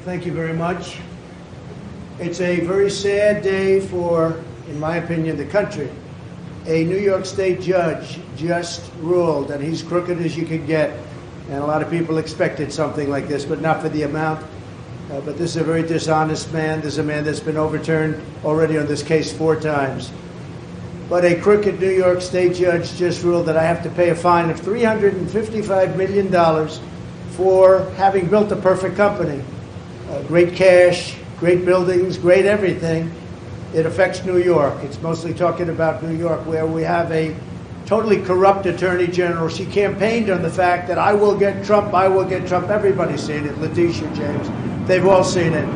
Thank you very much. It's a very sad day for, in my opinion, the country. A New York State judge just ruled, and he's crooked as you could get, and a lot of people expected something like this, but not for the amount. But this is a very dishonest man. This is a man that's been overturned already on this case 4 times. But a crooked New York State judge just ruled that I have to pay a fine of $355 million for having built a perfect company. Great cash, great buildings, great everything. It affects New York. It's mostly talking about New York, where we have a totally corrupt attorney general. She campaigned on the fact that I will get Trump, I will get Trump. Everybody's seen it. Letitia James. They've all seen it.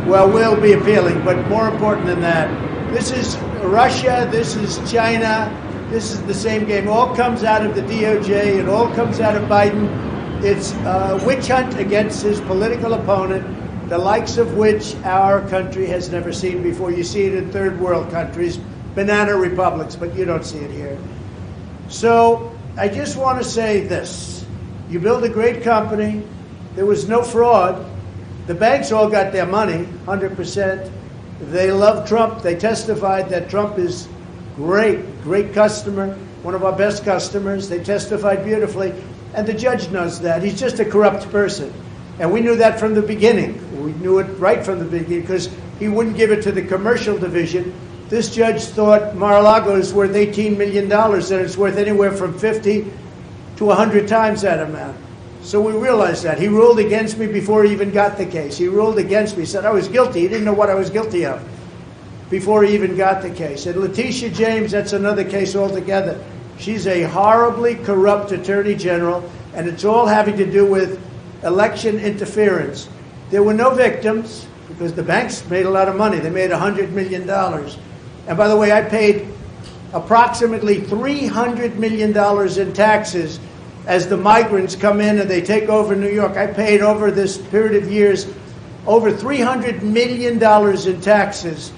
Well, we'll be appealing, but more important than that, this is Russia, this is China, this is the same game. It all comes out of the DOJ, it all comes out of Biden. It's a witch hunt against his political opponent, the likes of which our country has never seen before. You see it in third world countries, banana republics, but you don't see it here. So I just want to say this. You build a great company. There was no fraud. The banks all got their money, 100%. They love Trump. They testified that Trump is great customer, one of our best customers. They testified beautifully. And the judge knows that. He's just a corrupt person. And we knew that from the beginning. We knew it right from the beginning because he wouldn't give it to the commercial division. This judge thought Mar-a-Lago is worth $18 million and it's worth anywhere from 50 to 100 times that amount. So we realized that. He ruled against me before he even got the case. He ruled against me. He said I was guilty. He didn't know what I was guilty of before he even got the case. And Letitia James, that's another case altogether. She's a horribly corrupt attorney general, and it's all having to do with election interference. There were no victims because the banks made a lot of money. They made $100 million. And by the way, I paid approximately $300 million in taxes as the migrants come in and they take over New York. I paid over this period of years over $300 million in taxes,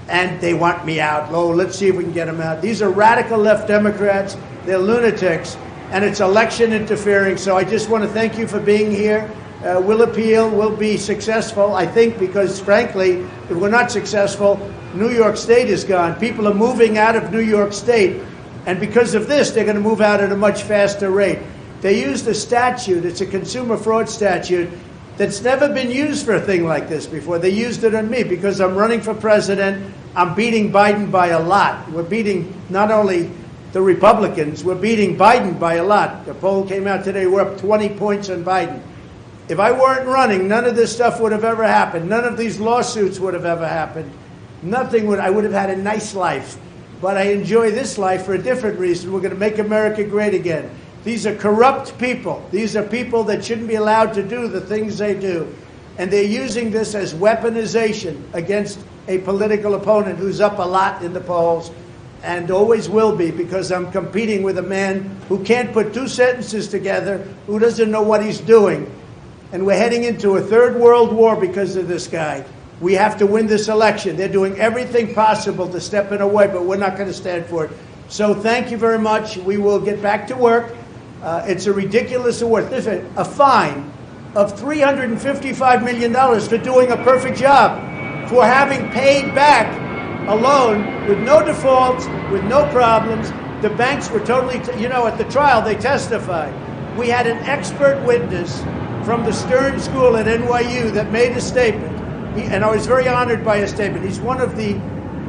and they want me out. Oh, let's see if we can get them out. These are radical left Democrats. They're lunatics, and it's election interfering. So I just want to thank you for being here. We'll appeal. We'll be successful, I think, because, frankly, if we're not successful, New York State is gone. People are moving out of New York State, and because of this, they're going to move out at a much faster rate. They used a statute. It's a consumer fraud statute that's never been used for a thing like this before. They used it on me because I'm running for president. I'm beating Biden by a lot. We're beating not only the Republicans, we're beating Biden by a lot. The poll came out today, we're up 20 points on Biden. If I weren't running, none of this stuff would have ever happened. None of these lawsuits would have ever happened. Nothing would. I would have had a nice life. But I enjoy this life for a different reason. We're going to make America great again. These are corrupt people. These are people that shouldn't be allowed to do the things they do. And they're using this as weaponization against a political opponent who's up a lot in the polls and always will be, because I'm competing with a man who can't put 2 sentences together, who doesn't know what he's doing. And we're heading into a third world war because of this guy. We have to win this election. They're doing everything possible to step in our way, but we're not going to stand for it. So thank you very much. We will get back to work. It's a ridiculous award. Listen, a fine of $355 million for doing a perfect job, for having paid back a loan with no defaults, with no problems. The banks were totally, at the trial they testified. We had an expert witness from the Stern School at NYU that made a statement. And I was very honored by his statement. He's one of the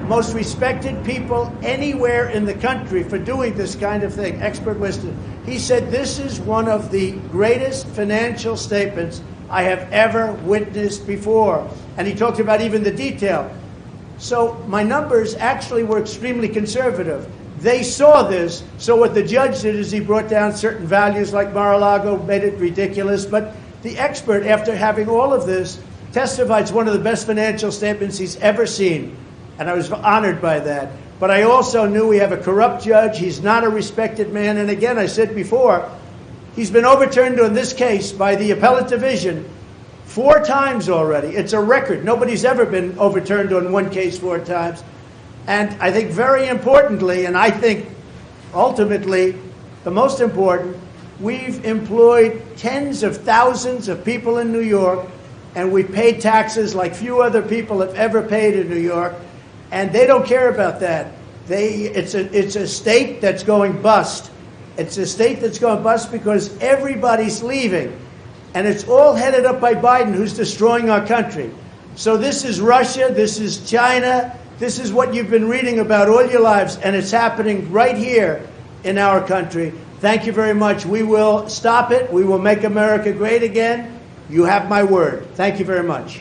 most respected people anywhere in the country for doing this kind of thing, expert wisdom. He said, this is one of the greatest financial statements I have ever witnessed before. And he talked about even the detail. So my numbers actually were extremely conservative. They saw this, so what the judge did is he brought down certain values like Mar-a-Lago, made it ridiculous. But the expert, after having all of this, testified it's one of the best financial statements he's ever seen. And I was honored by that. But I also knew we have a corrupt judge. He's not a respected man. And again, I said before, he's been overturned on this case by the appellate division 4 times already. It's a record. Nobody's ever been overturned on one case 4 times. And I think very importantly, and I think ultimately the most important, we've employed tens of thousands of people in New York and we pay taxes like few other people have ever paid in New York, and they don't care about that. It's a state that's going bust. It's a state that's going bust because everybody's leaving, and it's all headed up by Biden, who's destroying our country. So this is Russia, this is China, this is what you've been reading about all your lives, and it's happening right here in our country. Thank you very much. We will stop it. We will make America great again. You have my word. Thank you very much.